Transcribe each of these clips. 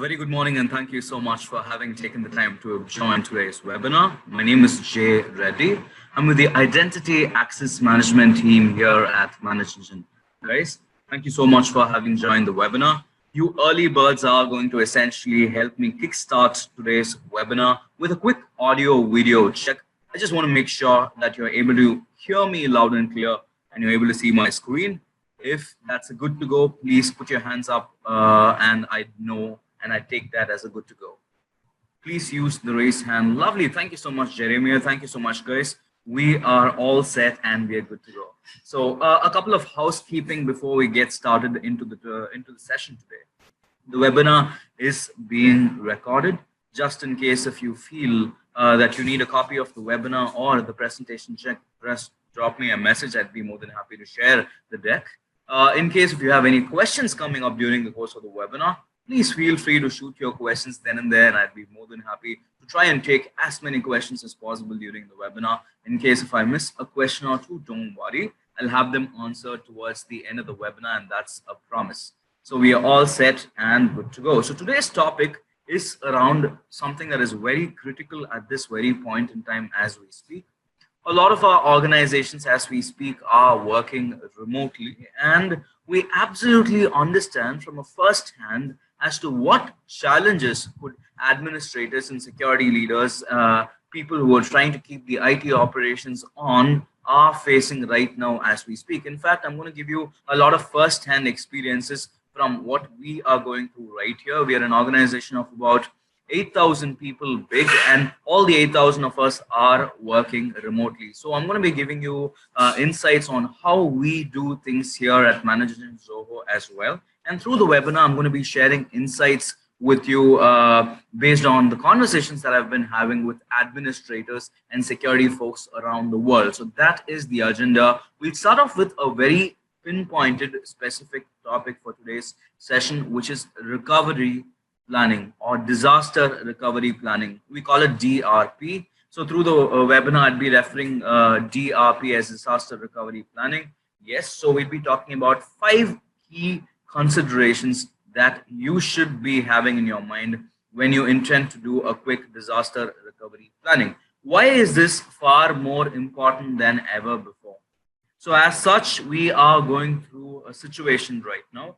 A very good morning and thank you so much for having taken the time to join today's webinar. My name is Reddy. I'm with the Identity Access Management team here at ManageEngine. Guys, thank you so much for having joined the webinar. You early birds are going to essentially help me kickstart today's webinar with a quick audio video check. I just want to make sure that you're able to hear me loud and clear and you're able to see my screen. If that's a good to go, please put your hands up and I know and I take that as a good to go. Please use the raise hand. Lovely. Thank you so much, Jeremiah. Thank you so much, guys. We are all set and we are good to go. So a couple of housekeeping before we get started into the session today. The webinar is being recorded just in case if you feel that you need a copy of the webinar or the presentation check, drop me a message. I'd be more than happy to share the deck. In case if you have any questions coming up during the course of the webinar, please feel free to shoot your questions then and there, and I'd be more than happy to try and take as many questions as possible during the webinar. In case if I miss a question or two, don't worry. I'll have them answered towards the end of the webinar, and that's a promise. So we are all set and good to go. So today's topic is around something that is very critical at this very point in time as we speak. A lot of our organizations as we speak are working remotely, and we absolutely understand from a first hand as to what challenges could administrators and security leaders, people who are trying to keep the IT operations on, are facing right now as we speak. In fact, I'm going to give you a lot of first-hand experiences from what we are going through right here. We are an organization of about 8,000 people big, and all the 8,000 of us are working remotely. So I'm going to be giving you insights on how we do things here at ManageEngine Zoho as well. And through the webinar, I'm going to be sharing insights with you based on the conversations that I've been having with administrators and security folks around the world. So that is the agenda. We'll start off with a very pinpointed specific topic for today's session, which is recovery planning or disaster recovery planning. We call it DRP. So through the webinar, I'd be referring DRP as disaster recovery planning. Yes, so we'll be talking about 5 key considerations that you should be having in your mind when you intend to do a quick disaster recovery planning. Why is this far more important than ever before? So as such, we are going through a situation right now.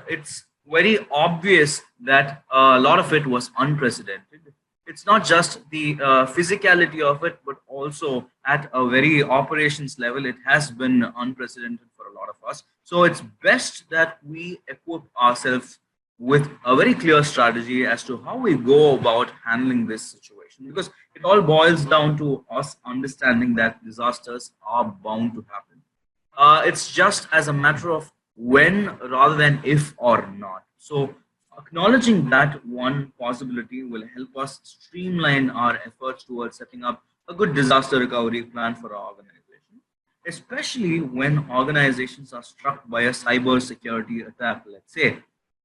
It's very obvious that a lot of it was unprecedented. It's not just the physicality of it, but also at a very operations level, it has been unprecedented for a lot of us. So it's best that we equip ourselves with a very clear strategy as to how we go about handling this situation, because it all boils down to us understanding that disasters are bound to happen. It's just as a matter of when rather than if or not. So acknowledging that one possibility will help us streamline our efforts towards setting up a good disaster recovery plan for our organization, especially when organizations are struck by a cyber security attack. Let's say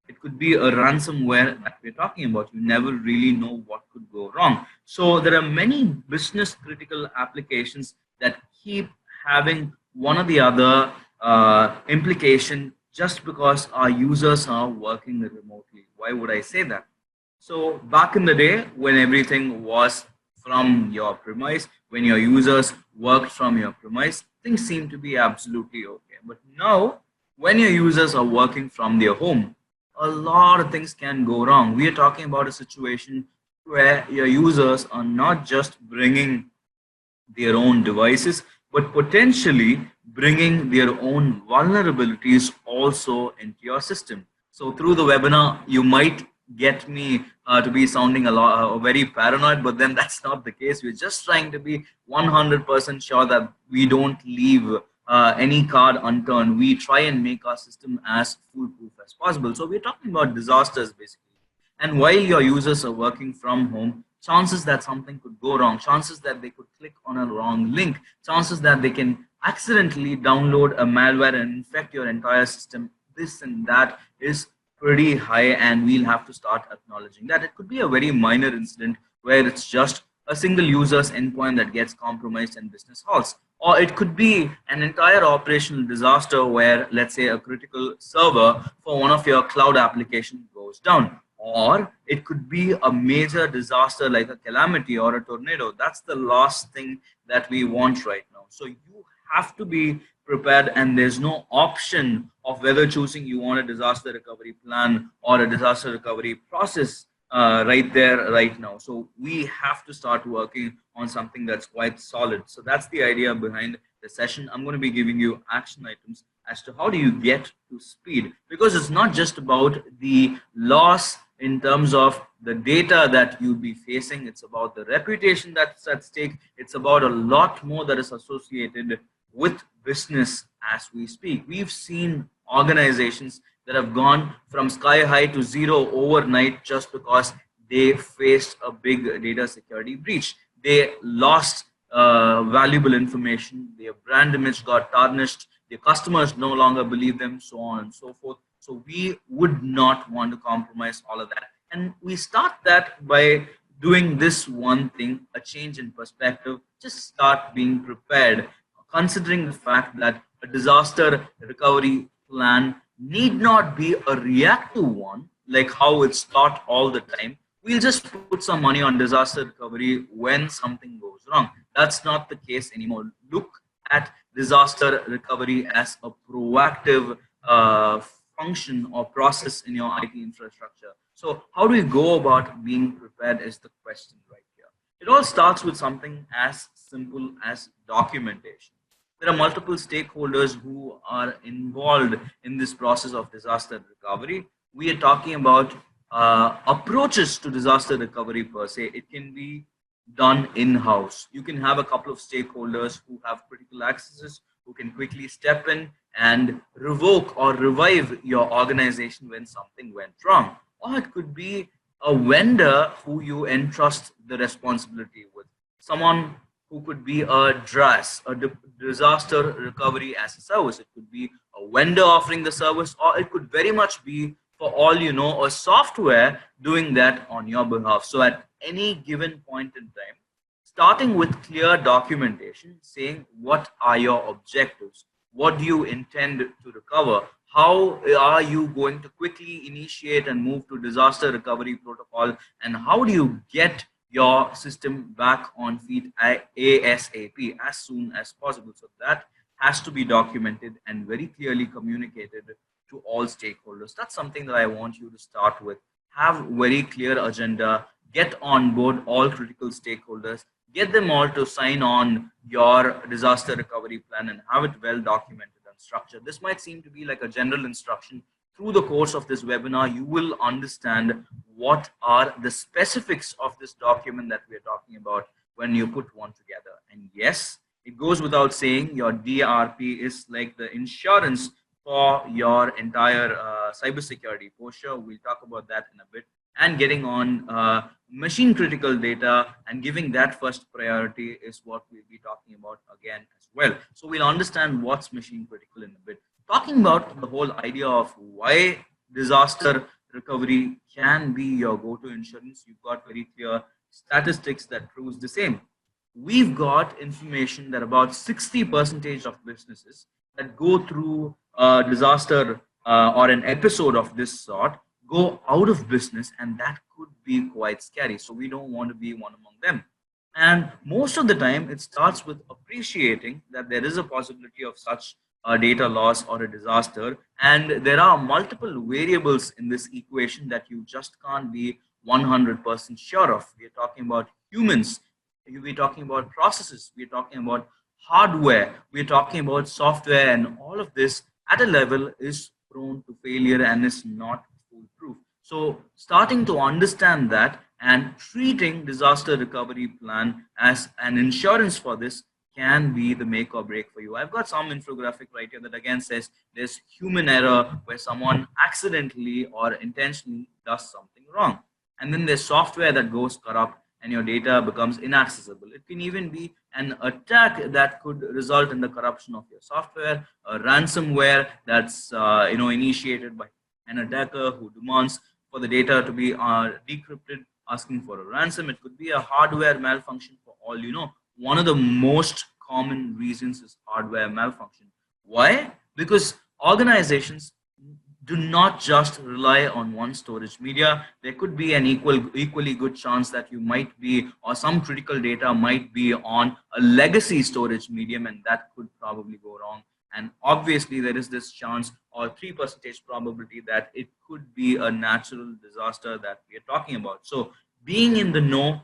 it could be a ransomware that we're talking about. You never really know what could go wrong. So there are many business critical applications that keep having one or the other implication just because our users are working remotely. Why would I say that? So back in the day when everything was from your premise, when your users worked from your premise, things seem to be absolutely okay. But now when your users are working from their home, a lot of things can go wrong. We are talking about a situation where your users are not just bringing their own devices, but potentially bringing their own vulnerabilities also into your system. So through the webinar, you might get me to be sounding very paranoid, but then that's not the case. We're just trying to be 100% sure that we don't leave any card unturned. We try and make our system as foolproof as possible. So we're talking about disasters basically. And while your users are working from home, chances that something could go wrong, chances that they could click on a wrong link, chances that they can accidentally download a malware and infect your entire system, this and that is pretty high, and we'll have to start acknowledging that. It could be a very minor incident where it's just a single user's endpoint that gets compromised and business halts. Or it could be an entire operational disaster where, let's say, a critical server for one of your cloud applications goes down. or it could be a major disaster like a calamity or a tornado. That's the last thing that we want right now. So you have to be prepared, and there's no option of whether choosing you want a disaster recovery plan or a disaster recovery process right there right now. So we have to start working on something that's quite solid. So that's the idea behind the session. I'm going to be giving you action items as to how do you get to speed, because it's not just about the loss in terms of the data that you'll be facing. It's about the reputation that's at stake. It's about a lot more that is associated with business as we speak. We've seen organizations that have gone from sky high to zero overnight just because they faced a big data security breach. They lost valuable information, their brand image got tarnished, their customers no longer believe them, so on and so forth. So we would not want to compromise all of that. And we start that by doing this one thing, a change in perspective. Just start being prepared, considering the fact that a disaster recovery plan need not be a reactive one, like how it's taught all the time. We'll just put some money on disaster recovery when something goes wrong. That's not the case anymore. Look at disaster recovery as a proactive function or process in your IT infrastructure. So how do we go about being prepared is the question right here. It all starts with something as simple as documentation. There are multiple stakeholders who are involved in this process of disaster recovery. We are talking about approaches to disaster recovery per se. It can be done in-house. You can have a couple of stakeholders who have critical accesses, who can quickly step in and revoke or revive your organization when something went wrong. Or it could be a vendor who you entrust the responsibility with. Someone who could be a DRAS, a disaster recovery as a service. It could be a vendor offering the service, or it could very much be, for all you know, a software doing that on your behalf. So at any given point in time, starting with clear documentation, saying what are your objectives, what do you intend to recover, how are you going to quickly initiate and move to disaster recovery protocol, and how do you get your system back on feet ASAP, as soon as possible. So that has to be documented and very clearly communicated to all stakeholders. That's something that I want you to start with. Have very clear agenda, get on board all critical stakeholders, get them all to sign on your disaster recovery plan and have it well documented and structured. This might seem to be like a general instruction. Through the course of this webinar, you will understand what are the specifics of this document that we are talking about when you put one together. And yes, it goes without saying, your DRP is like the insurance for your entire cybersecurity posture. We'll talk about that in a bit. And getting on machine critical data and giving that first priority is what we'll be talking about again as well. So we'll understand what's machine critical in a bit. Talking about the whole idea of why disaster recovery can be your go-to insurance, you've got very clear statistics that proves the same. We've got information that about 60% of businesses that go through a disaster or an episode of this sort go out of business, and that could be quite scary. So we don't want to be one among them. And most of the time, it starts with appreciating that there is a possibility of such a data loss or a disaster, and there are multiple variables in this equation that you just can't be 100% sure of. We're talking about humans, we're talking about processes, we're talking about hardware, we're talking about software, and all of this at a level is prone to failure and is not foolproof. So starting to understand that and treating disaster recovery plan as an insurance for this can be the make or break for you. I've got some infographic right here that again says there's human error where someone accidentally or intentionally does something wrong. And then there's software that goes corrupt and your data becomes inaccessible. It can even be an attack that could result in the corruption of your software, a ransomware that's initiated by an attacker who demands for the data to be decrypted, asking for a ransom. It could be a hardware malfunction for all you know. One of the most common reasons is hardware malfunction. Why? Because organizations do not just rely on one storage media. There could be an equally good chance that you might be, or some critical data might be on a legacy storage medium, and that could probably go wrong. And obviously, there is this chance or 3% probability that it could be a natural disaster that we are talking about. So, being in the know,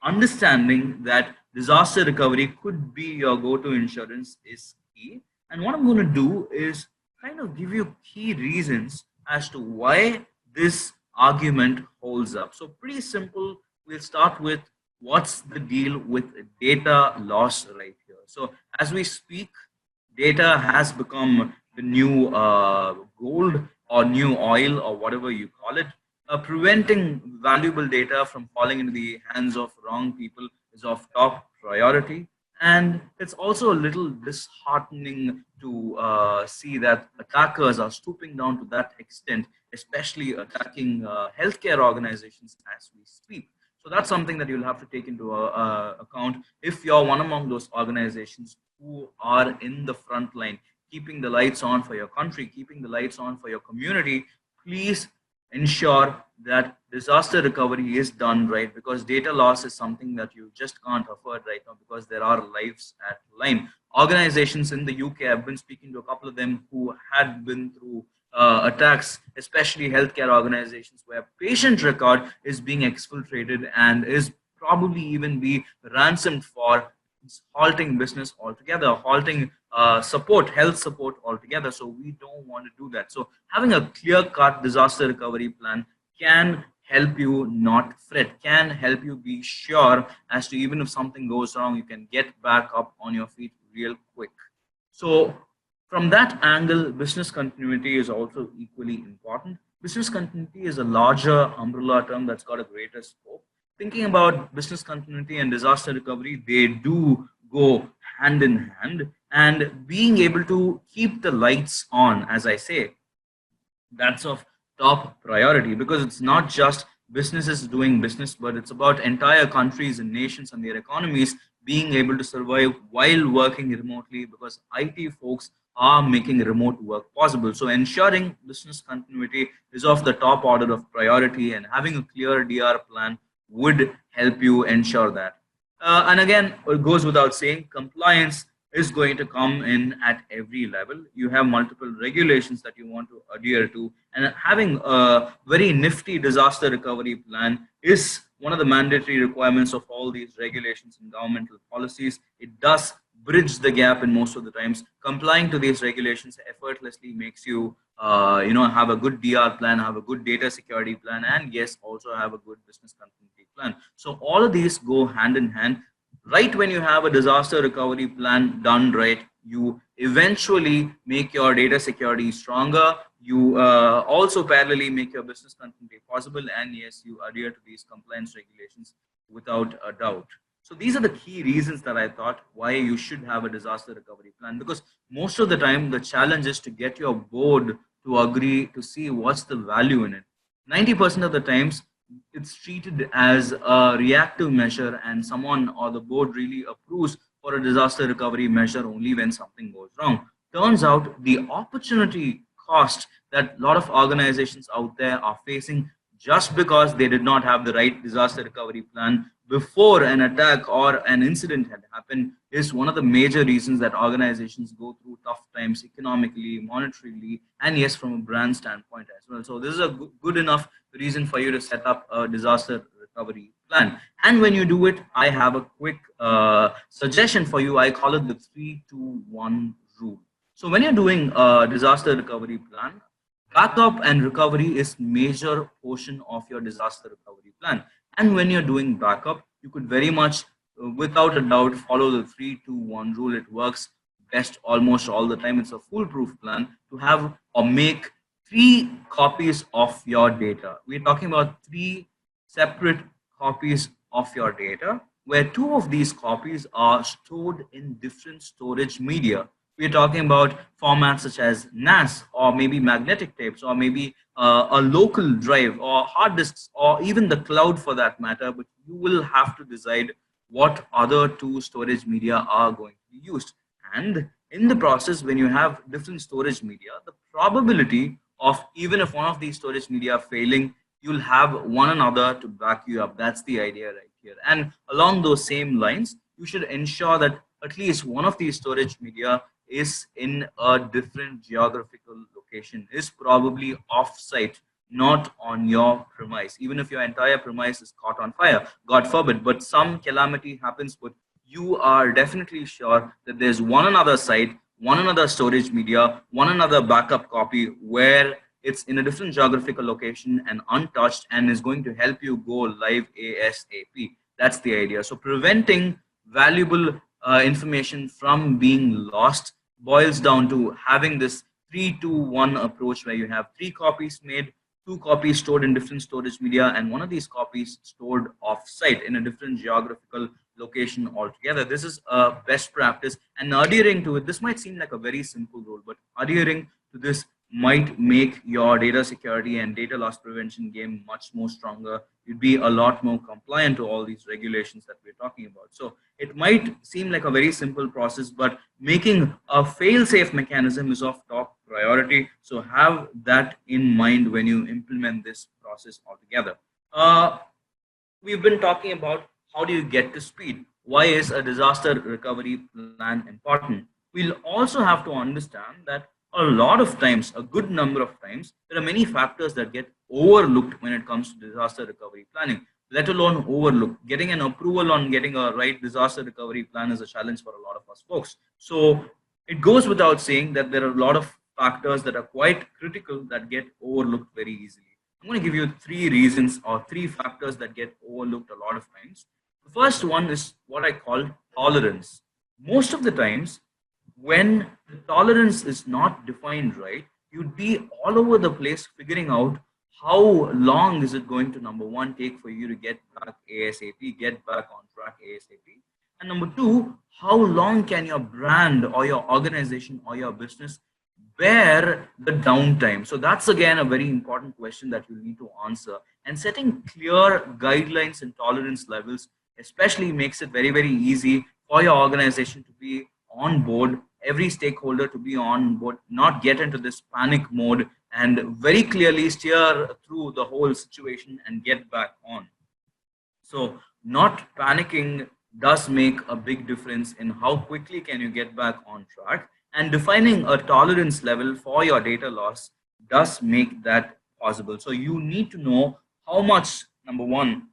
understanding that disaster recovery could be your go-to insurance is key. And what I'm going to do is kind of give you key reasons as to why this argument holds up. So pretty simple. We'll start with what's the deal with data loss right here. So as we speak, data has become the new gold or new oil or whatever you call it. Preventing valuable data from falling into the hands of wrong people is of top priority. And it's also a little disheartening to see that attackers are stooping down to that extent, especially attacking healthcare organizations as we speak. So that's something that you'll have to take into account if you're one among those organizations who are in the front line, keeping the lights on for your country, keeping the lights on for your community. Please ensure that disaster recovery is done right, because data loss is something that you just can't afford right now, because there are lives at line. Organizations in the UK, I've been speaking to a couple of them who had been through attacks, especially healthcare organizations where patient record is being exfiltrated and is probably even be ransomed for halting business altogether, halting support, health support altogether. So we don't want to do that. So having a clear-cut disaster recovery plan can help you not fret, can help you be sure as to even if something goes wrong, you can get back up on your feet real quick. So from that angle, business continuity is also equally important. Business continuity is a larger umbrella term that's got a greater scope. Thinking about business continuity and disaster recovery, they do go hand in hand. And being able to keep the lights on, as I say, that's of top priority, because it's not just businesses doing business, but it's about entire countries and nations and their economies being able to survive while working remotely, because IT folks are making remote work possible. So ensuring business continuity is of the top order of priority, and having a clear DR plan would help you ensure that. And again, it goes without saying, compliance is going to come in at every level. You have multiple regulations that you want to adhere to, and having a very nifty disaster recovery plan is one of the mandatory requirements of all these regulations and governmental policies. It does bridge the gap in most of the times. Complying to these regulations effortlessly makes you, have a good DR plan, have a good data security plan, and yes, also have a good business continuity plan. So all of these go hand in hand. Right when you have a disaster recovery plan done right, you eventually make your data security stronger. You also parallelly make your business continuity possible, and yes, you adhere to these compliance regulations without a doubt. So these are the key reasons that I thought why you should have a disaster recovery plan, because most of the time the challenge is to get your board to agree to see what's the value in it. 90% of the times it's treated as a reactive measure, and someone or the board really approves for a disaster recovery measure only when something goes wrong. Turns out the opportunity cost that a lot of organizations out there are facing just because they did not have the right disaster recovery plan before an attack or an incident had happened is one of the major reasons that organizations go through tough times economically, monetarily, and yes, from a brand standpoint as well. So this is a good enough reason for you to set up a disaster recovery plan. And when you do it, I have a quick suggestion for you. I call it the 3-2-1 rule. So when you're doing a disaster recovery plan, backup and recovery is major portion of your disaster recovery plan. And when you're doing backup, you could very much, without a doubt, follow the 3-2-1 rule. It works best almost all the time. It's a foolproof plan to have or make 3 copies of your data. We're talking about 3 separate copies of your data, where 2 of these copies are stored in different storage media. We're talking about formats such as NAS, or maybe magnetic tapes, or maybe a local drive, or hard disks, or even the cloud for that matter. But you will have to decide what other 2 storage media are going to be used. And in the process, when you have different storage media, the probability of even if one of these storage media are failing, you'll have one another to back you up. That's the idea right here. And along those same lines, you should ensure that at least one of these storage media is in a different geographical location, is probably off-site, not on your premise. Even if your entire premise is caught on fire, God forbid, but some calamity happens, but you are definitely sure that there's one another site, one another storage media, one another backup copy where it's in a different geographical location and untouched and is going to help you go live ASAP. That's the idea. So preventing valuable information from being lost boils down to having this 3-2-1 approach where you have 3 copies made, 2 copies stored in different storage media, and one of these copies stored off-site in a different geographical location altogether. This is a best practice, and adhering to it, this might seem like a very simple rule, but adhering to this might make your data security and data loss prevention game much more stronger. You'd be a lot more compliant to all these regulations that we're talking about. So it might seem like a very simple process, but making a fail-safe mechanism is of top priority. So have that in mind when you implement this process altogether. We've been talking about how do you get to speed? Why is a disaster recovery plan important? We'll also have to understand that a lot of times, a good number of times, there are many factors that get overlooked when it comes to disaster recovery planning, let alone overlooked. Getting an approval on getting a right disaster recovery plan is a challenge for a lot of us folks. So it goes without saying that there are a lot of factors that are quite critical that get overlooked very easily. I'm going to give you 3 reasons or 3 factors that get overlooked a lot of times. The first one is what I call tolerance. Most of the times, when the tolerance is not defined right, you'd be all over the place figuring out how long is it going to, number one, take for you to get back ASAP, get back on track ASAP. And number two, how long can your brand or your organization or your business bear the downtime? So that's again a very important question that you need to answer. And setting clear guidelines and tolerance levels especially makes it very, very easy for your organization to be on board, every stakeholder to be on board, not get into this panic mode, and very clearly steer through the whole situation and get back on. So not panicking does make a big difference in how quickly can you get back on track, and defining a tolerance level for your data loss does make that possible. So you need to know how much, number one,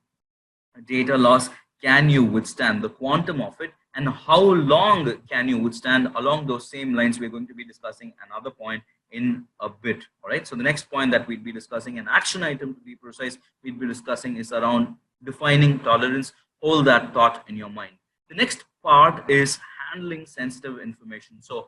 data loss can you withstand, the quantum of it, and how long can you withstand. Along those same lines, we're going to be discussing another point in a bit. All right, so the next point that we'd be discussing, an action item to be precise, we'd be discussing is around defining tolerance. Hold that thought in your mind. The next part is handling sensitive information. So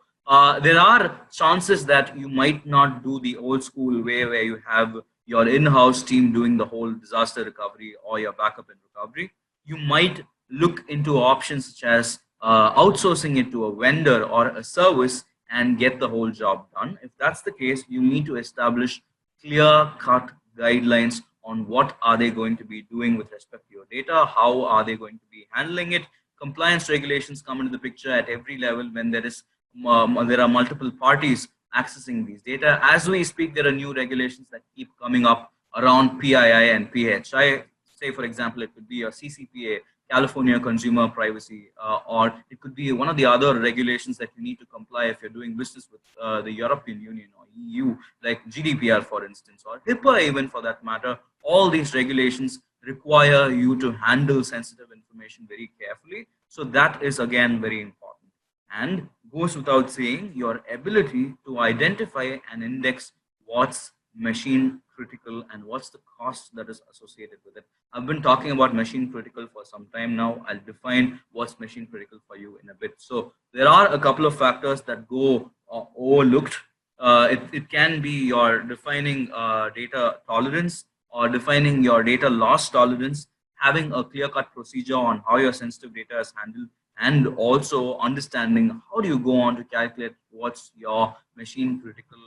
there are chances that you might not do the old school way where you have your in-house team doing the whole disaster recovery or your backup and recovery. You might look into options such as outsourcing it to a vendor or a service and get the whole job done. If that's the case, you need to establish clear-cut guidelines on what are they going to be doing with respect to your data, how are they going to be handling it. Compliance regulations come into the picture at every level when there are multiple parties accessing these data. As we speak, there are new regulations that keep coming up around PII and PHI. Say, for example, it could be a CCPA, California Consumer Privacy, or it could be one of the other regulations that you need to comply if you're doing business with the European Union or EU, like GDPR, for instance, or HIPAA even for that matter. All these regulations require you to handle sensitive information very carefully. So that is again very important. And goes without saying, your ability to identify and index what's machine critical and what's the cost that is associated with it. I've been talking about machine critical for some time now. I'll define what's machine critical for you in a bit. So there are a couple of factors that go overlooked. It can be your defining data tolerance or defining your data loss tolerance, having a clear-cut procedure on how your sensitive data is handled, and also understanding how do you go on to calculate what's your machine critical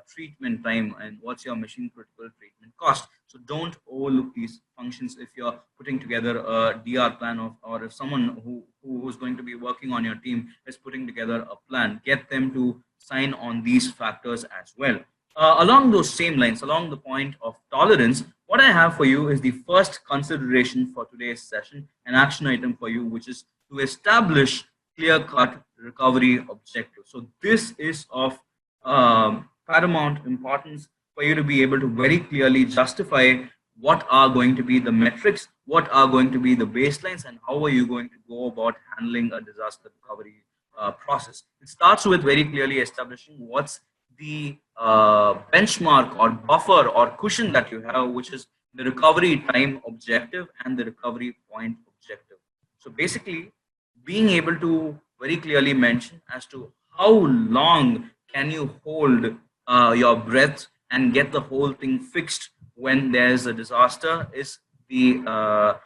treatment time and what's your machine critical treatment cost. So don't overlook these functions if you're putting together a DR plan or if someone who's going to be working on your team is putting together a plan, get them to sign on these factors as well. Along those same lines, along the point of tolerance, what I have for you is the first consideration for today's session, an action item for you, which is to establish clear-cut recovery objectives. So this is of paramount importance for you to be able to very clearly justify what are going to be the metrics, what are going to be the baselines, and how are you going to go about handling a disaster recovery process. It starts with very clearly establishing what's the benchmark or buffer or cushion that you have, which is the recovery time objective and the recovery point objective. So basically, being able to very clearly mention as to how long can you hold your breath and get the whole thing fixed when there's a disaster is the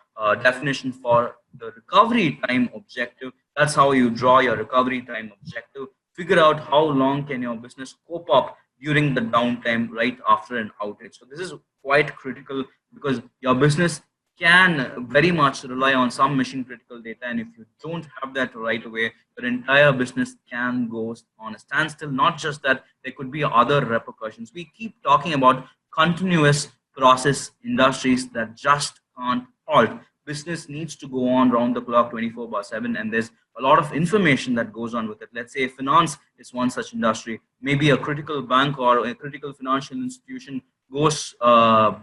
definition for the recovery time objective. That's how you draw your recovery time objective. Figure out how long can your business cope up during the downtime right after an outage. So this is quite critical because your business can very much rely on some mission critical data, and if you don't have that right away, your entire business can go on a standstill. Not just that, there could be other repercussions. We keep talking about continuous process industries that just can't halt. Business needs to go on round the clock 24/7, and there's a lot of information that goes on with it. Let's say finance is one such industry. Maybe a critical bank or a critical financial institution goes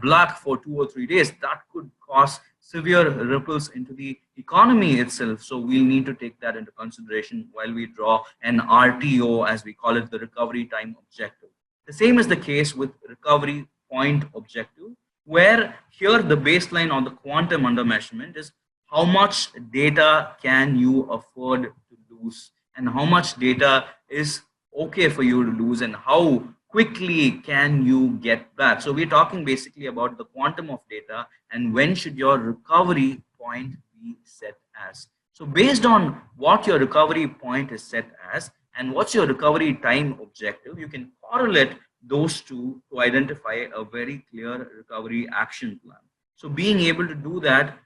black for 2 or 3 days. That could cause severe ripples into the economy itself. So we'll need to take that into consideration while we draw an RTO, as we call it, the recovery time objective. The same is the case with recovery point objective, where here the baseline or the quantum under measurement is how much data can you afford to lose, and how much data is okay for you to lose, and how quickly can you get back. So we're talking basically about the quantum of data and when should your recovery point be set as. So based on what your recovery point is set as and what's your recovery time objective, you can correlate those two to identify a very clear recovery action plan. So being able to do that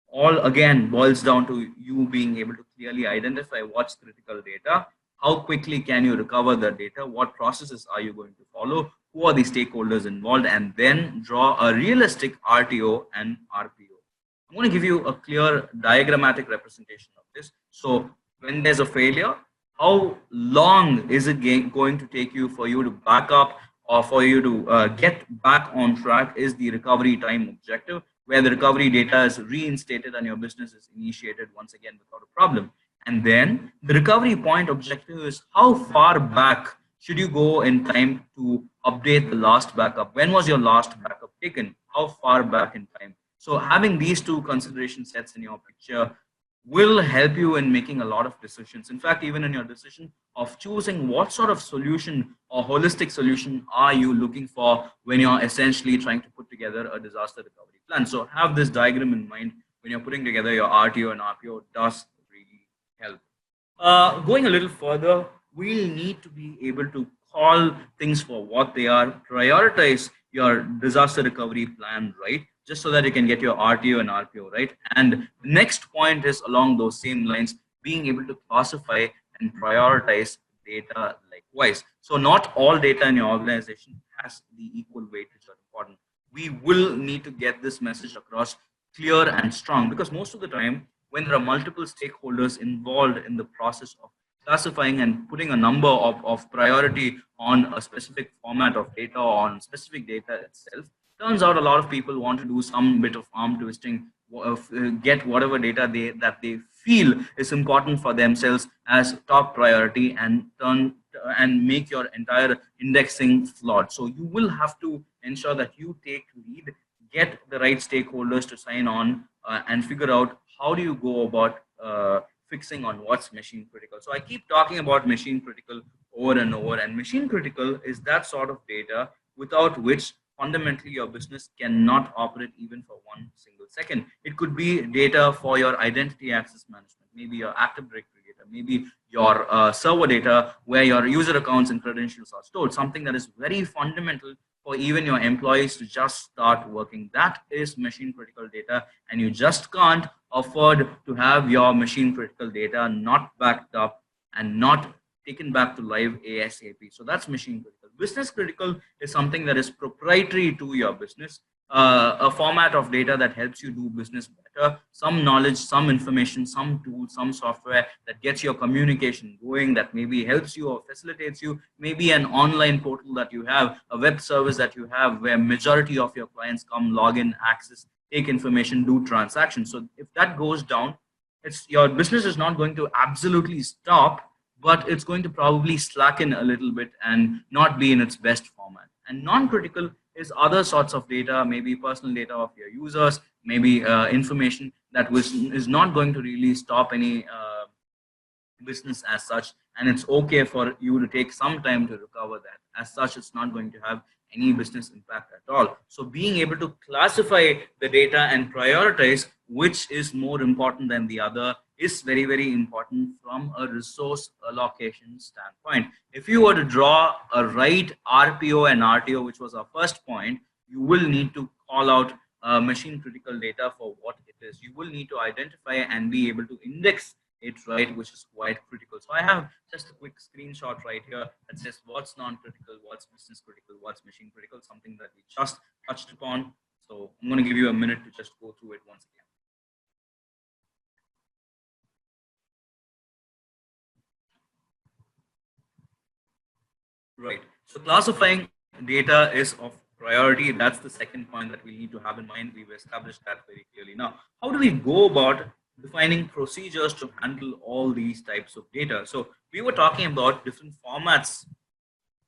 all again boils down to you being able to clearly identify what's critical data, how quickly can you recover the data, what processes are you going to follow, who are the stakeholders involved, and then draw a realistic RTO and RPO. I'm going to give you a clear diagrammatic representation of this. So when there's a failure, how long is it going to take you for you to back up or for you to get back on track is the recovery time objective, where the recovery data is reinstated and your business is initiated once again without a problem. And then the recovery point objective is how far back should you go in time to update the last backup? When was your last backup taken? How far back in time? So having these two consideration sets in your picture will help you in making a lot of decisions. In fact, even in your decision of choosing what sort of solution or holistic solution are you looking for when you're essentially trying to put together a disaster recovery plan. So have this diagram in mind when you're putting together your RTO and RPO. Does really help. Going a little further, we'll need to be able to call things for what they are, prioritize your disaster recovery plan right, just so that you can get your RTO and RPO right. And the next point is along those same lines, being able to classify and prioritize data likewise. So not all data in your organization has the equal weightage or important. We will need to get this message across clear and strong, because most of the time when there are multiple stakeholders involved in the process of classifying and putting a number of priority on a specific format of data or on specific data itself, turns out a lot of people want to do some bit of arm twisting, get whatever data that they feel is important for themselves as top priority and make your entire indexing flawed. So you will have to ensure that you take lead, get the right stakeholders to sign on, and figure out how do you go about fixing on what's mission critical. So I keep talking about mission critical over and over, and mission critical is that sort of data without which fundamentally your business cannot operate even for 1 single second. It could be data for your identity access management, maybe your Active Directory data, maybe your server data where your user accounts and credentials are stored, something that is very fundamental for even your employees to just start working. That is mission critical data, and you just can't afford to have your mission critical data not backed up and not taken back to live ASAP. So that's mission critical. Business critical is something that is proprietary to your business, a format of data that helps you do business better, some knowledge, some information, some tool, some software that gets your communication going, that maybe helps you or facilitates you, maybe an online portal that you have, a web service that you have where majority of your clients come, log in, access, take information, do transactions. So if that goes down, it's your business is not going to absolutely stop, but it's going to probably slacken a little bit and not be in its best format. And non-critical is other sorts of data, maybe personal data of your users, maybe information that is not going to really stop any business as such, and it's okay for you to take some time to recover that. As such, it's not going to have any business impact at all. So being able to classify the data and prioritize which is more important than the other is very, very important from a resource allocation standpoint. If you were to draw a right RPO and RTO, which was our first point, you will need to call out machine critical data for what it is. You will need to identify and be able to index it right, which is quite critical. So I have just a quick screenshot right here that says what's non-critical, what's business critical, what's mission critical, something that we just touched upon. So I'm going to give you a minute to just go through it once again. Right. So classifying data is of priority. That's the second point that we need to have in mind. We've established that very clearly. Now, how do we go about defining procedures to handle all these types of data? So we were talking about different formats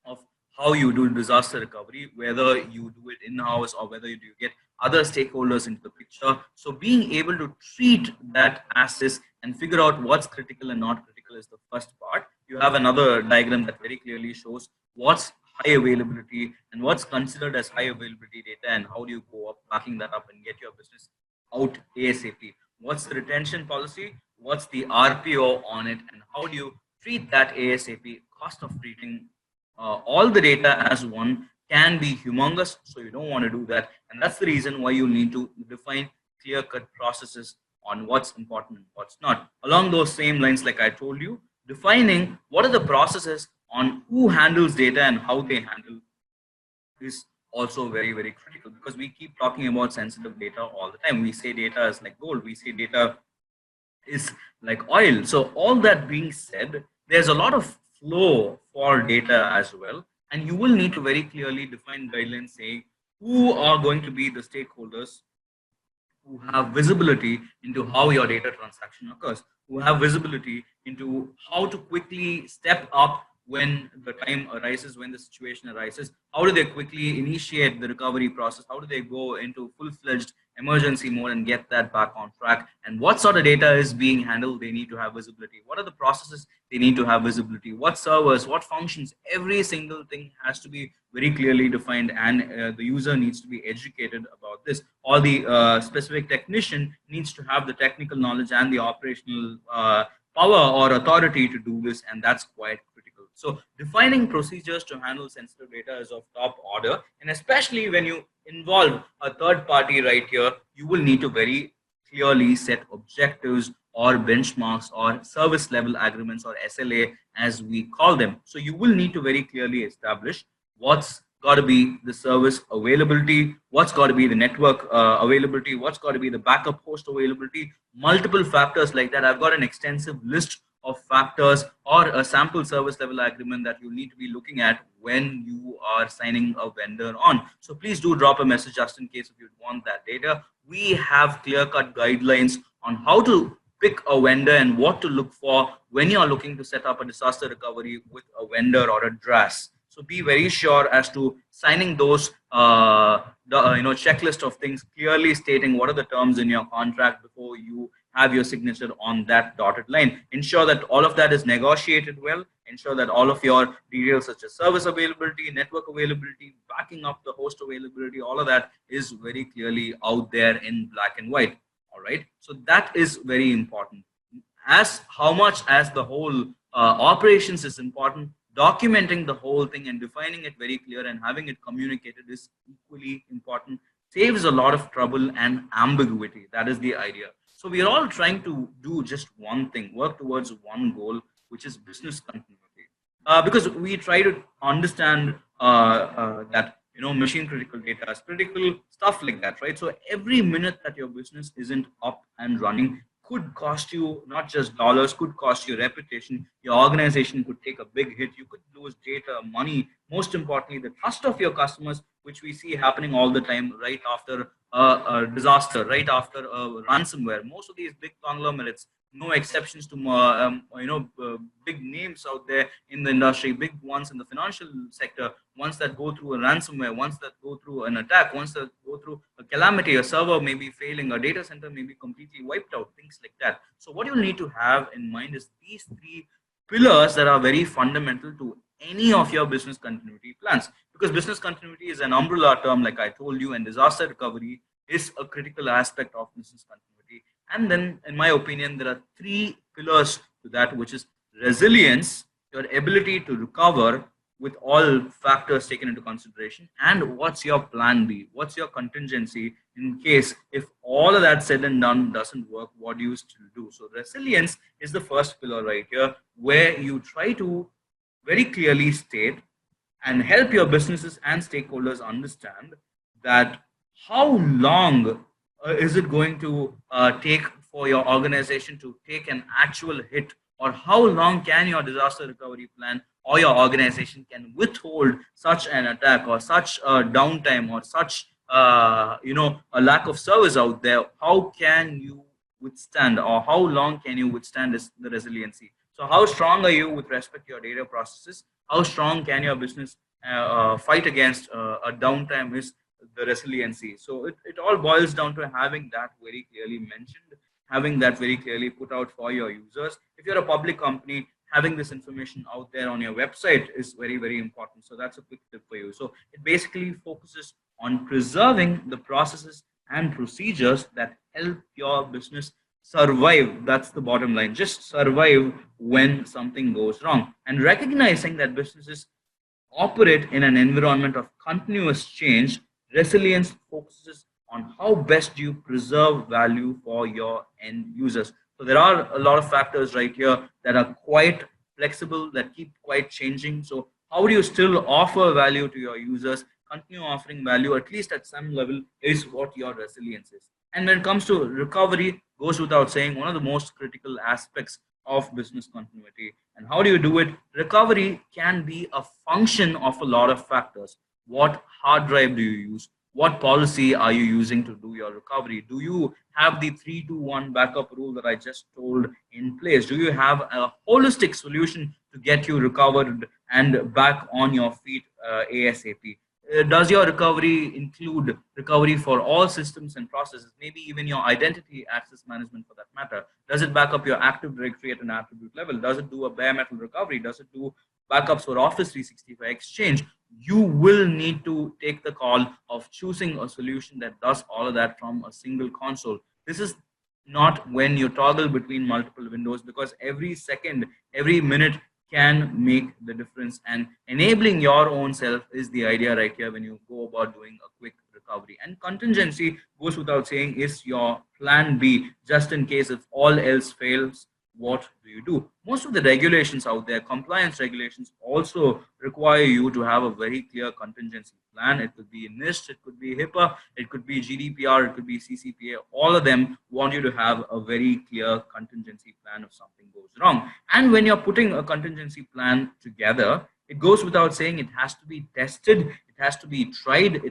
of how you do disaster recovery, whether you do it in-house or whether you do get other stakeholders into the picture. So being able to treat that assets and figure out what's critical and not critical is the first part. You have another diagram that very clearly shows what's high availability and what's considered as high availability data, and how do you go up backing that up and get your business out ASAP. What's the retention policy? What's the RPO on it? And how do you treat that ASAP? Cost of treating all the data as one can be humongous, so you don't want to do that. And that's the reason why you need to define clear-cut processes on what's important and what's not. Along those same lines, like I told you, defining what are the processes on who handles data and how they handle is also very, very critical, because we keep talking about sensitive data all the time. We say data is like gold. We say data is like oil. So all that being said, there's a lot of flow for data as well. And you will need to very clearly define guidelines saying who are going to be the stakeholders who have visibility into how your data transaction occurs, who have visibility into how to quickly step up when the time arises, when the situation arises. How do they quickly initiate the recovery process? How do they go into full-fledged emergency mode and get that back on track? And what sort of data is being handled? They need to have visibility. What are the processes they need to have visibility? What servers, what functions? Every single thing has to be very clearly defined, and the user needs to be educated about this. Or the specific technician needs to have the technical knowledge and the operational power or authority to do this, and that's quite critical. So defining procedures to handle sensitive data is of top order, and especially when you involve a third party right here, you will need to very clearly set objectives or benchmarks or service level agreements, or SLA as we call them. So you will need to very clearly establish what's got to be the service availability, what's got to be the network availability, what's got to be the backup host availability, multiple factors like that. I've got an extensive list of factors or a sample service level agreement that you need to be looking at when you are signing a vendor on. So please do drop a message just in case if you want that data. We have clear-cut guidelines on how to pick a vendor and what to look for when you're looking to set up a disaster recovery with a vendor or a DRAS. So be very sure as to signing those checklist of things, clearly stating what are the terms in your contract before you have your signature on that dotted line. Ensure that all of that is negotiated well. Ensure that all of your details such as service availability, network availability, backing up the host availability, all of that is very clearly out there in black and white. All right. So that is very important. As how much as the whole operations is important, documenting the whole thing and defining it very clear and having it communicated is equally important. Saves a lot of trouble and ambiguity. That is the idea. So we are all trying to do just one thing, work towards one goal, which is business continuity. Because we try to understand that machine critical data is critical, stuff like that, right? So every minute that your business isn't up and running could cost you not just dollars, could cost you reputation. Your organization could take a big hit. You could lose data, money, most importantly, the trust of your customers, which we see happening all the time right after a disaster, right after a ransomware. Most of these big conglomerates, no exceptions to big names out there in the industry, big ones in the financial sector, ones that go through a ransomware, ones that go through an attack, ones that go through a calamity, a server may be failing, a data center may be completely wiped out, things like that. So what you need to have in mind is these three pillars that are very fundamental to any of your business continuity plans, because business continuity is an umbrella term, like I told you, and disaster recovery is a critical aspect of business continuity. And then, in my opinion, there are three pillars to that, which is resilience, your ability to recover with all factors taken into consideration, and what's your plan B, what's your contingency in case if all of that said and done doesn't work, what do you still do? So resilience is the first pillar right here, where you try to very clearly state and help your businesses and stakeholders understand that how long is it going to take for your organization to take an actual hit, or how long can your disaster recovery plan or your organization can withhold such an attack or such a downtime or such a lack of service out there. How can you withstand, or how long can you withstand the resiliency? So how strong are you with respect to your data processes? How strong can your business fight against a downtime is the resiliency. So it all boils down to having that very clearly mentioned, having that very clearly put out for your users. If you're a public company, having this information out there on your website is very, very important. So that's a quick tip for you. So it basically focuses on preserving the processes and procedures that help your business survive. That's the bottom line. Just survive when something goes wrong. And recognizing that businesses operate in an environment of continuous change, resilience focuses on how best you preserve value for your end users. So there are a lot of factors right here that are quite flexible, that keep quite changing. So how do you still offer value to your users, continue offering value at least at some level, is what your resilience is. And when it comes to recovery, goes without saying, one of the most critical aspects of business continuity. And how do you do it? Recovery can be a function of a lot of factors. What hard drive do you use? What policy are you using to do your recovery? Do you have the 3-2-1 backup rule that I just told in place? Do you have a holistic solution to get you recovered and back on your feet ASAP? Does your recovery include recovery for all systems and processes, maybe even your identity access management for that matter? Does it back up your Active Directory at an attribute level? Does it do a bare metal recovery? Does it do backups for Office 365 Exchange? You will need to take the call of choosing a solution that does all of that from a single console. This is not when you toggle between multiple windows, because every second, every minute can make the difference, and enabling your own self is the idea right here when you go about doing a quick recovery. And contingency, goes without saying, is your plan B, just in case if all else fails. What do you do? Most of the regulations out there, compliance regulations, also require you to have a very clear contingency plan. It could be NIST, it could be HIPAA, it could be GDPR, it could be CCPA. All of them want you to have a very clear contingency plan if something goes wrong. And when you're putting a contingency plan together, it goes without saying, it has to be tested, it has to be tried,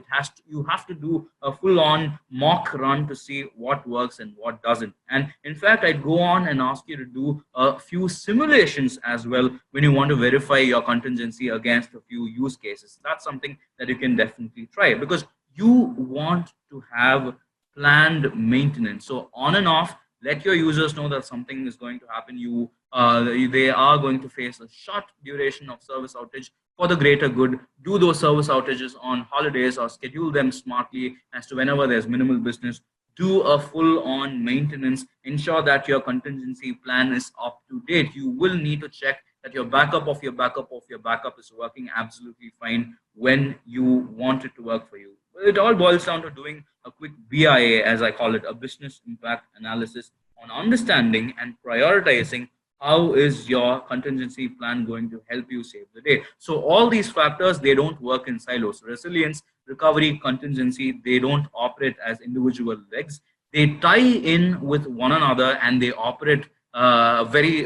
you have to do a full-on mock run to see what works and what doesn't. And in fact, I'd go on and ask you to do a few simulations as well when you want to verify your contingency against a few use cases. That's something that you can definitely try, because you want to have planned maintenance. So on and off, let your users know that something is going to happen. They are going to face a short duration of service outage for the greater good. Do those service outages on holidays or schedule them smartly as to whenever there's minimal business. Do a full-on maintenance. Ensure that your contingency plan is up to date. You will need to check that your backup of your backup of your backup is working absolutely fine when you want it to work for you. It all boils down to doing a quick BIA, as I call it, a business impact analysis, on understanding and prioritizing how is your contingency plan going to help you save the day? So all these factors, they don't work in silos. Resilience, recovery, contingency, they don't operate as individual legs. They tie in with one another and they operate very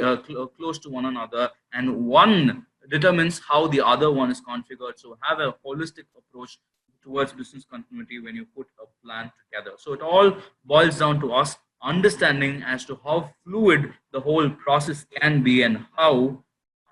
close to one another, and one determines how the other one is configured. So have a holistic approach towards business continuity when you put a plan together. So it all boils down to us understanding as to how fluid the whole process can be and how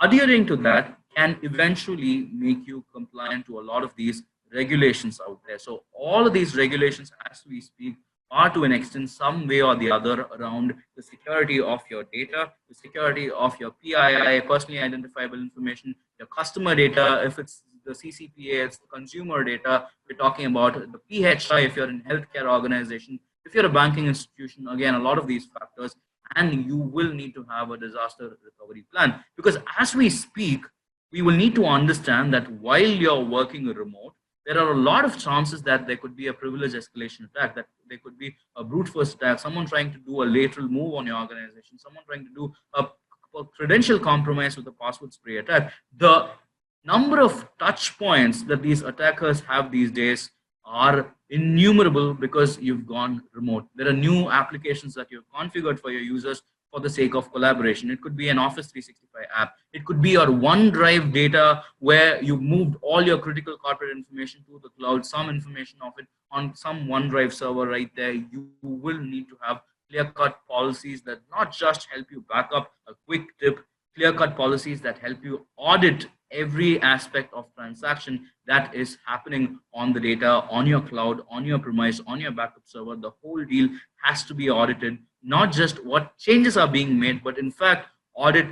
adhering to that can eventually make you compliant to a lot of these regulations out there. So all of these regulations as we speak are to an extent some way or the other around the security of your data, the security of your PII, personally identifiable information, your customer data, if it's the CCPA, it's the consumer data. We're talking about the PHI if you're in healthcare organization, if you're a banking institution, again, a lot of these factors, and you will need to have a disaster recovery plan. Because as we speak, we will need to understand that while you're working remote, there are a lot of chances that there could be a privilege escalation attack, that there could be a brute force attack, someone trying to do a lateral move on your organization, someone trying to do a credential compromise with a password spray attack. The number of touch points that these attackers have these days are innumerable because you've gone remote. There are new applications that you've configured for your users for the sake of collaboration. It could be an Office 365 app. It could be your OneDrive data where you moved all your critical corporate information to the cloud, some information of it on some OneDrive server right there. You will need to have clear-cut policies that not just help you back up a quick tip, clear-cut policies that help you audit every aspect of transaction that is happening on the data, on your cloud, on your premise, on your backup server. The whole deal has to be audited, not just what changes are being made, but in fact, audit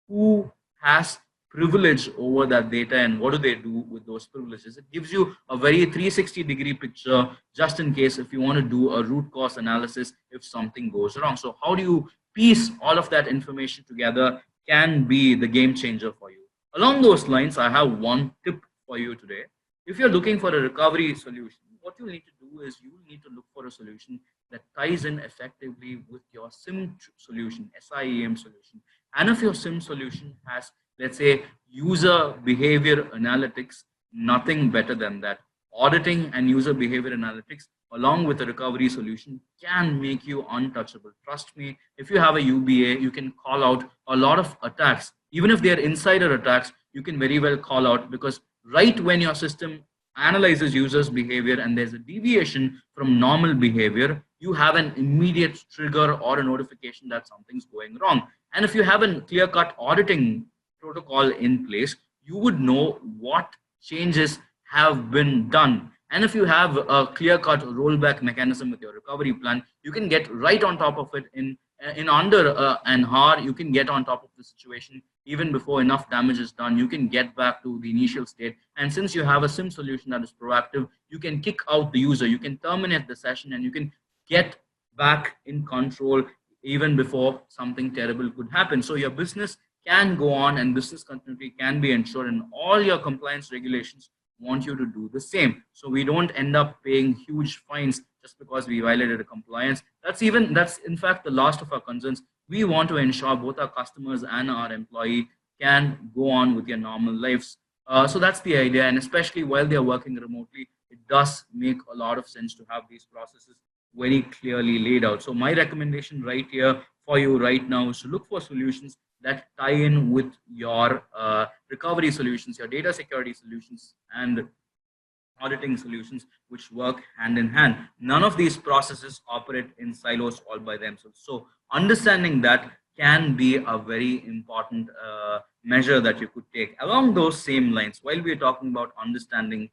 who has privilege over that data and what do they do with those privileges. It gives you a very 360-degree picture just in case if you want to do a root cause analysis if something goes wrong. So how do you piece all of that information together can be the game changer for you. Along those lines, I have one tip for you today. If you're looking for a recovery solution, what you need to do is you need to look for a solution that ties in effectively with your SIM solution, SIEM solution. And if your SIM solution has, let's say, user behavior analytics, nothing better than that. Auditing and user behavior analytics along with a recovery solution can make you untouchable. Trust me, if you have a UBA, you can call out a lot of attacks. Even if they're insider attacks, you can very well call out, because right when your system analyzes users' behavior and there's a deviation from normal behavior, you have an immediate trigger or a notification that something's going wrong. And if you have a clear-cut auditing protocol in place, you would know what changes have been done. And if you have a clear-cut rollback mechanism with your recovery plan, you can get right on top of it in under an hour. You can get on top of the situation even before enough damage is done. You can get back to the initial state. And since you have a SIM solution that is proactive, you can kick out the user, you can terminate the session, and you can get back in control even before something terrible could happen. So your business can go on and business continuity can be ensured, and all your compliance regulations want you to do the same. So we don't end up paying huge fines just because we violated a compliance. That's in fact the last of our concerns. We want to ensure both our customers and our employee can go on with their normal lives. So that's the idea. And especially while they're working remotely, it does make a lot of sense to have these processes very clearly laid out. So my recommendation right here for you right now is to look for solutions that tie in with your recovery solutions, your data security solutions, and auditing solutions, which work hand in hand. None of these processes operate in silos all by themselves. So understanding that can be a very important measure that you could take. Along those same lines, while we're talking about understanding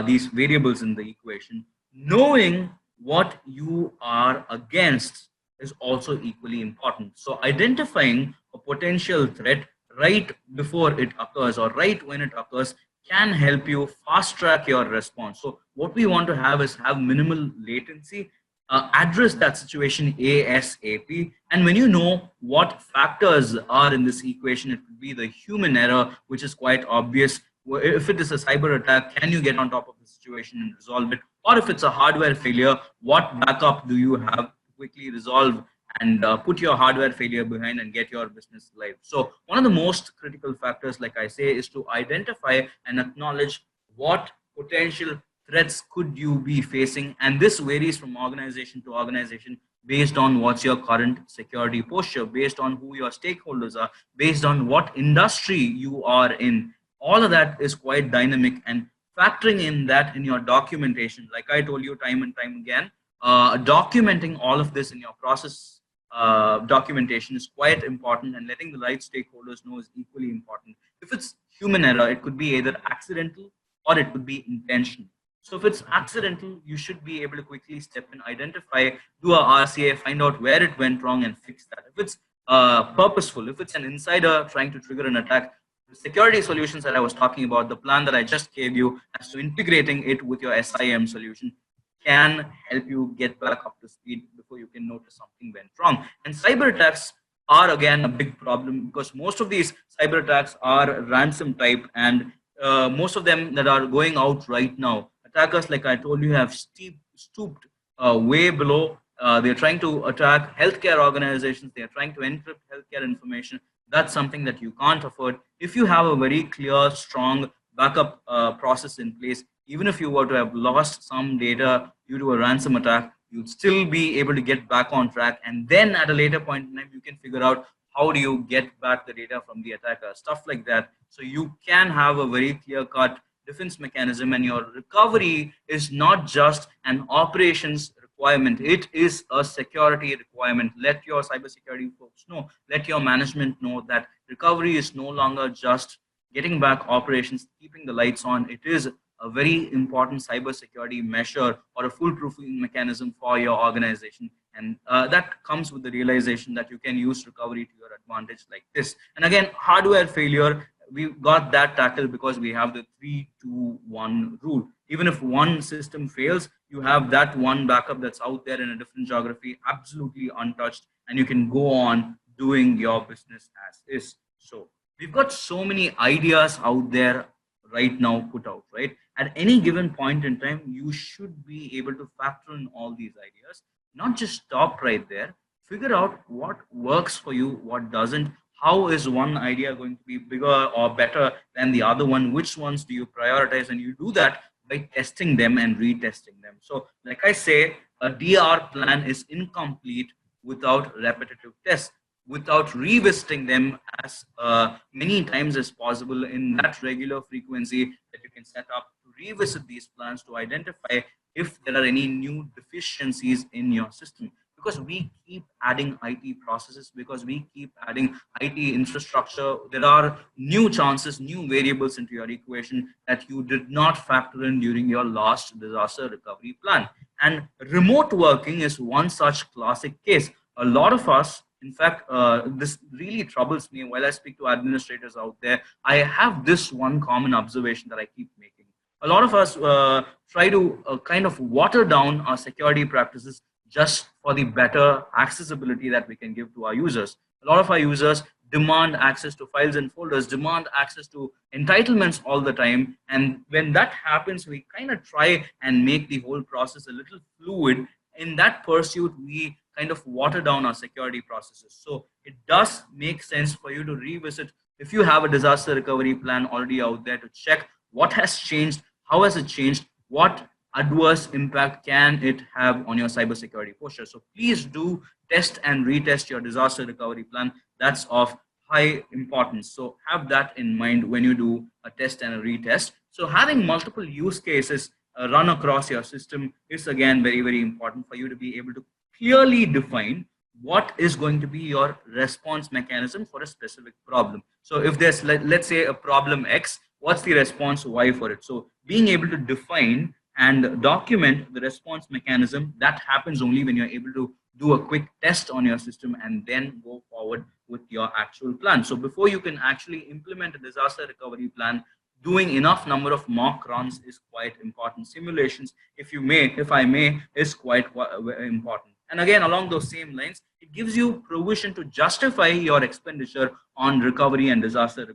these variables in the equation, knowing what you are against is also equally important. So identifying a potential threat right before it occurs or right when it occurs can help you fast track your response. So what we want to have is have minimal latency, address that situation ASAP. And when you know what factors are in this equation, it could be the human error, which is quite obvious. If it is a cyber attack, can you get on top of the situation and resolve it? Or if it's a hardware failure, what backup do you have to quickly resolve and put your hardware failure behind and get your business live. So one of the most critical factors, like I say, is to identify and acknowledge what potential threats could you be facing. And this varies from organization to organization based on what's your current security posture, based on who your stakeholders are, based on what industry you are in. All of that is quite dynamic, and factoring in that in your documentation, like I told you time and time again, documenting all of this in your process documentation is quite important, and letting the right stakeholders know is equally important. If it's human error, it could be either accidental or it could be intentional. So if it's accidental, you should be able to quickly step in, identify, do a RCA, find out where it went wrong and fix that. If it's purposeful, if it's an insider trying to trigger an attack, the security solutions that I was talking about, the plan that I just gave you as to integrating it with your SIM solution, can help you get back up to speed before you can notice something went wrong. And cyber attacks are again a big problem, because most of these cyber attacks are ransom type, and most of them that are going out right now, attackers, like I told you, have stooped way below. They're trying to attack healthcare organizations. They're trying to encrypt healthcare information. That's something that you can't afford. If you have a very clear, strong backup process in place, even if you were to have lost some data due to a ransom attack, you'd still be able to get back on track. And then at a later point in time, you can figure out how do you get back the data from the attacker, stuff like that. So you can have a very clear-cut defense mechanism, and your recovery is not just an operations requirement. It is a security requirement. Let your cybersecurity folks know, let your management know that recovery is no longer just getting back operations, keeping the lights on. It is a very important cybersecurity measure or a foolproofing mechanism for your organization. And that comes with the realization that you can use recovery to your advantage like this. And again, hardware failure, we got that tackled because we have the 3-2-1 rule. Even if one system fails, you have that one backup that's out there in a different geography, absolutely untouched, and you can go on doing your business as is. So we've got so many ideas out there right now put out, right? At any given point in time, you should be able to factor in all these ideas, not just stop right there. Figure out what works for you, what doesn't. How is one idea going to be bigger or better than the other one? Which ones do you prioritize? And you do that by testing them and retesting them. So like I say, a DR plan is incomplete without repetitive tests, without revisiting them as many times as possible in that regular frequency that you can set up to revisit these plans to identify if there are any new deficiencies in your system. Because we keep adding IT processes, because we keep adding IT infrastructure, there are new chances, new variables into your equation that you did not factor in during your last disaster recovery plan. And remote working is one such classic case. A lot of us, in fact, this really troubles me while I speak to administrators out there. I have this one common observation that I keep making. A lot of us try to kind of water down our security practices just for the better accessibility that we can give to our users. A lot of our users demand access to files and folders, demand access to entitlements all the time. And when that happens, we kind of try and make the whole process a little fluid. In that pursuit, we kind of water down our security processes. So it does make sense for you to revisit, if you have a disaster recovery plan already out there, to check what has changed, how has it changed, what adverse impact can it have on your cybersecurity posture. So please do test and retest your disaster recovery plan. That's of high importance. So have that in mind when you do a test and a retest. So having multiple use cases run across your system is again very, very important for you to be able to clearly define what is going to be your response mechanism for a specific problem. So if there's, let's say, a problem X, what's the response Y for it? So being able to define and document the response mechanism, that happens only when you're able to do a quick test on your system and then go forward with your actual plan. So before you can actually implement a disaster recovery plan, doing enough number of mock runs is quite important. Simulations, if I may, is quite important. And again, along those same lines, it gives you provision to justify your expenditure on recovery and disaster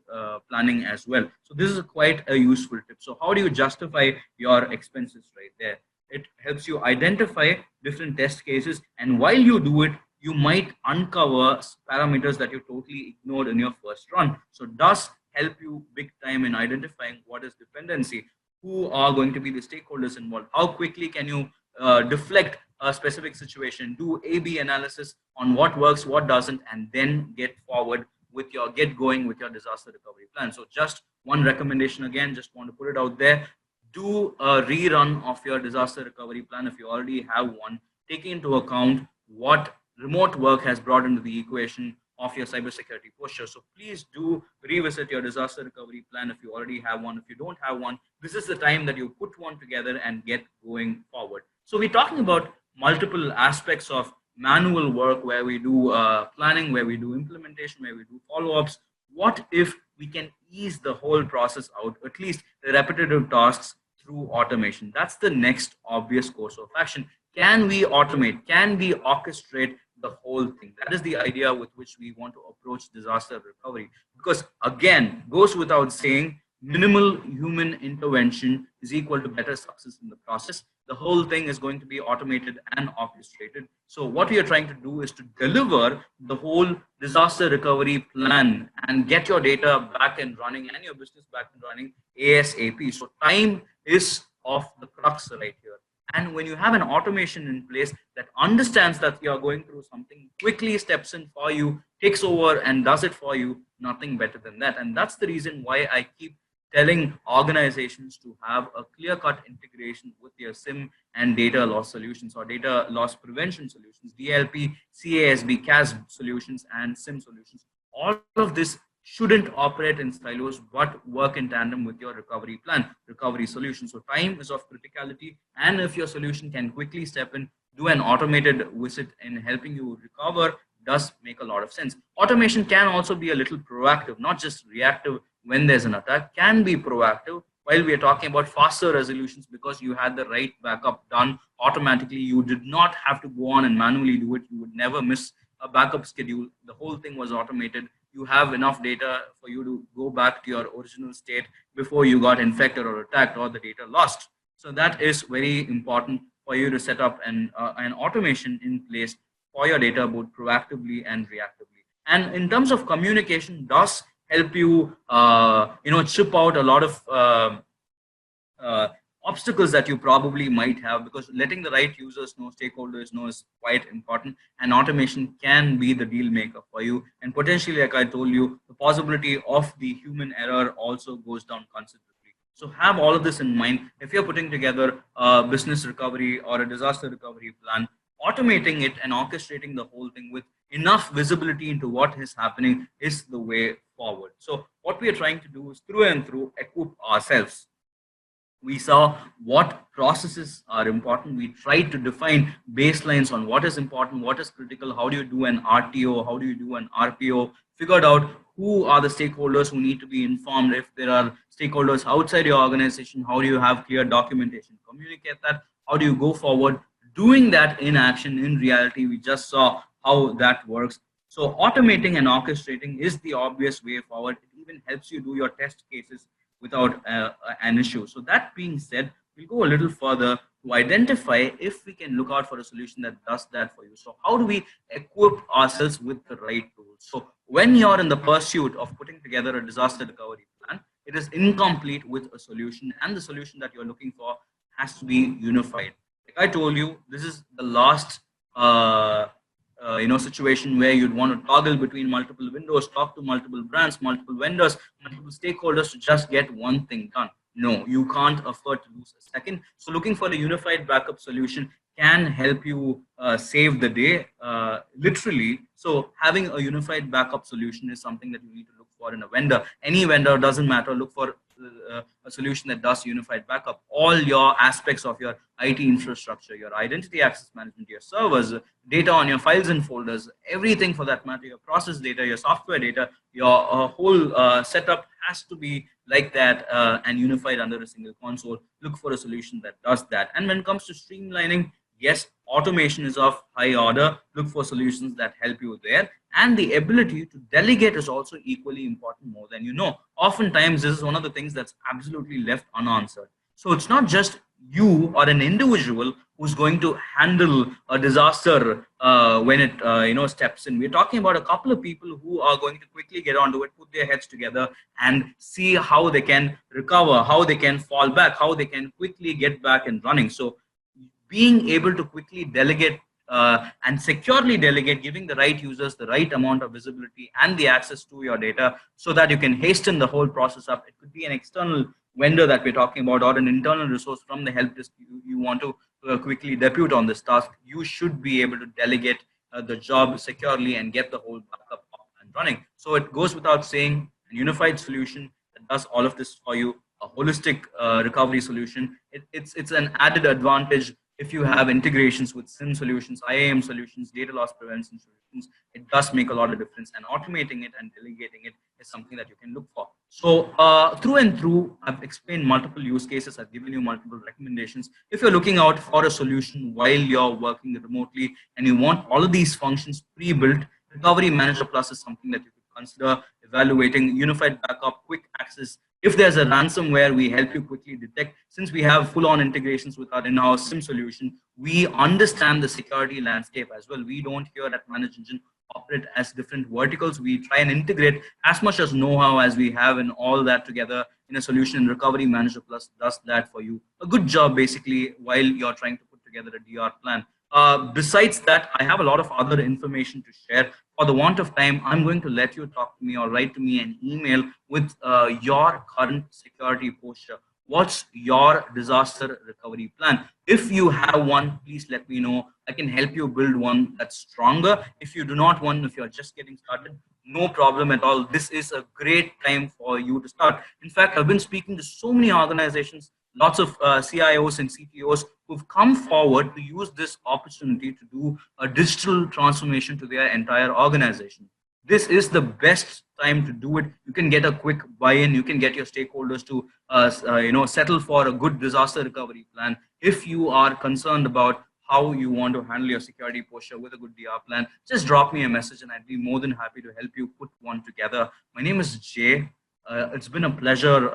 planning as well. So this is quite a useful tip. So how do you justify your expenses right there? It helps you identify different test cases, and while you do it, you might uncover parameters that you totally ignored in your first run. So does help you big time in identifying what is dependency, who are going to be the stakeholders involved, how quickly can you deflect a specific situation, do A/B analysis on what works, what doesn't, and then get going with your disaster recovery plan. So just one recommendation again, just want to put it out there. Do a rerun of your disaster recovery plan if you already have one, taking into account what remote work has brought into the equation of your cybersecurity posture. So please do revisit your disaster recovery plan if you already have one. If you don't have one, this is the time that you put one together and get going forward. So we're talking about multiple aspects of manual work where we do planning, where we do implementation, where we do follow-ups. What if we can ease the whole process out, at least the repetitive tasks, through automation? That's the next obvious course of action. Can we automate? Can we orchestrate the whole thing? That is the idea with which we want to approach disaster recovery. Because again, goes without saying, minimal human intervention is equal to better success in the process. The whole thing is going to be automated and orchestrated. So what we are trying to do is to deliver the whole disaster recovery plan and get your data back and running and your business back and running ASAP. So time is of the crux right here. And when you have an automation in place that understands that you are going through something, quickly steps in for you, takes over and does it for you, nothing better than that. And that's the reason why I keep telling organizations to have a clear-cut integration with your SIM and data loss solutions or data loss prevention solutions, DLP, CASB, CASB solutions, and SIM solutions. All of this shouldn't operate in silos, but work in tandem with your recovery plan, recovery solution. So time is of criticality. And if your solution can quickly step in, do an automated visit in helping you recover, does make a lot of sense. Automation can also be a little proactive, not just reactive when there's an attack, can be proactive while we are talking about faster resolutions because you had the right backup done automatically. You did not have to go on and manually do it. You would never miss a backup schedule. The whole thing was automated. You have enough data for you to go back to your original state before you got infected or attacked or the data lost. So that is very important for you to set up an automation in place for your data both proactively and reactively. And in terms of communication, does help you, chip out a lot of obstacles that you probably might have, because letting the right users know, stakeholders know, is quite important, and automation can be the deal maker for you. And potentially, like I told you, the possibility of the human error also goes down considerably. So have all of this in mind. If you're putting together a business recovery or a disaster recovery plan, automating it and orchestrating the whole thing with enough visibility into what is happening is the way forward. So what we are trying to do is through and through equip ourselves. We saw what processes are important. We tried to define baselines on what is important, what is critical, how do you do an RTO, how do you do an RPO, figured out who are the stakeholders who need to be informed. If there are stakeholders outside your organization, how do you have clear documentation, communicate that, how do you go forward, doing that in action, in reality. We just saw how that works. So automating and orchestrating is the obvious way forward. It even helps you do your test cases without an issue. So that being said, we'll go a little further to identify if we can look out for a solution that does that for you. So how do we equip ourselves with the right tools? So when you're in the pursuit of putting together a disaster recovery plan, it is incomplete with a solution, and the solution that you're looking for has to be unified. Like I told you, this is the last situation where you'd want to toggle between multiple windows, talk to multiple brands, multiple vendors, multiple stakeholders to just get one thing done. No, you can't afford to lose a second. So looking for a unified backup solution can help you save the day, literally. So having a unified backup solution is something that you need to look for in a vendor. Any vendor, doesn't matter, look for a solution that does unified backup. All your aspects of your IT infrastructure, your identity access management, your servers, data on your files and folders, everything for that matter, your process data, your software data, your whole setup has to be like that and unified under a single console. Look for a solution that does that. And when it comes to streamlining, yes, automation is of high order. Look for solutions that help you there. And the ability to delegate is also equally important, more than you know. Oftentimes, this is one of the things that's absolutely left unanswered. So it's not just you or an individual who's going to handle a disaster when it steps in. We're talking about a couple of people who are going to quickly get onto it, put their heads together, and see how they can recover, how they can fall back, how they can quickly get back and running. So being able to quickly delegate and securely delegate, giving the right users the right amount of visibility and the access to your data so that you can hasten the whole process up. It could be an external vendor that we're talking about or an internal resource from the help desk you want to quickly depute on this task. You should be able to delegate the job securely and get the whole backup up and running. So it goes without saying, a unified solution that does all of this for you, a holistic recovery solution. It's an added advantage if you have integrations with SIM solutions, IAM solutions, data loss prevention solutions. It does make a lot of difference, and automating it and delegating it is something that you can look for. So through and through, I've explained multiple use cases. I've given you multiple recommendations. If you're looking out for a solution while you're working remotely and you want all of these functions pre-built, Recovery Manager Plus is something that you could consider evaluating. Unified backup, quick access. If there's a ransomware, we help you quickly detect. Since we have full-on integrations with our in-house SIM solution, we understand the security landscape as well. We don't here at ManageEngine operate as different verticals. We try and integrate as much as know-how as we have and all that together in a solution. Recovery Manager Plus does that for you. A good job, basically, while you're trying to put together a DR plan. Besides that, I have a lot of other information to share. For the want of time, I'm going to let you talk to me or write to me an email with your current security posture. What's your disaster recovery plan? If you have one, please let me know. I can help you build one that's stronger. If you do not want, if you're just getting started, no problem at all. This is a great time for you to start. In fact, I've been speaking to so many organizations, lots of CIOs and CTOs who've come forward to use this opportunity to do a digital transformation to their entire organization. This is the best time to do it. You can get a quick buy-in. You can get your stakeholders to settle for a good disaster recovery plan. If you are concerned about how you want to handle your security posture with a good DR plan, just drop me a message and I'd be more than happy to help you put one together. My name is Jay. It's been a pleasure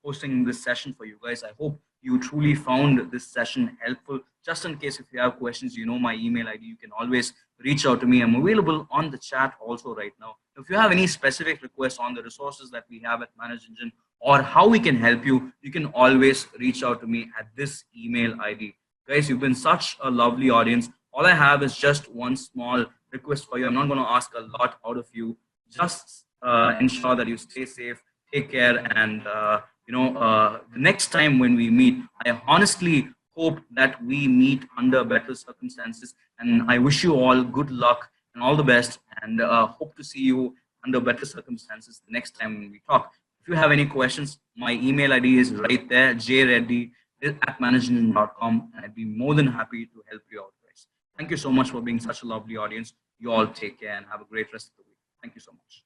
hosting this session for you guys. I hope you truly found this session helpful. Just in case if you have questions, you know my email ID. You can always reach out to me. I'm available on the chat also right now. If you have any specific requests on the resources that we have at ManageEngine or how we can help you, you can always reach out to me at this email ID. Guys, you've been such a lovely audience. All I have is just one small request for you. I'm not going to ask a lot out of you. Just ensure that you stay safe, take care, and the next time when we meet, I honestly hope that we meet under better circumstances. And I wish you all good luck and all the best, and hope to see you under better circumstances the next time when we talk. If you have any questions, my email ID is right there, jreddy@manageengine.com, and I'd be more than happy to help you out, guys. Thank you so much for being such a lovely audience. You all take care and have a great rest of the week. Thank you so much.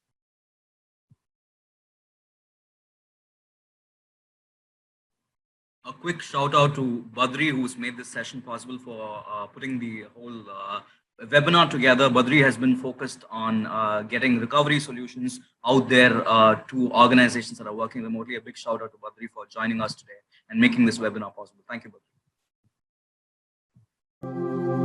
A quick shout out to Badri, who's made this session possible for putting the whole webinar together. Badri has been focused on getting recovery solutions out there to organizations that are working remotely. A big shout out to Badri for joining us today and making this webinar possible. Thank you, Badri.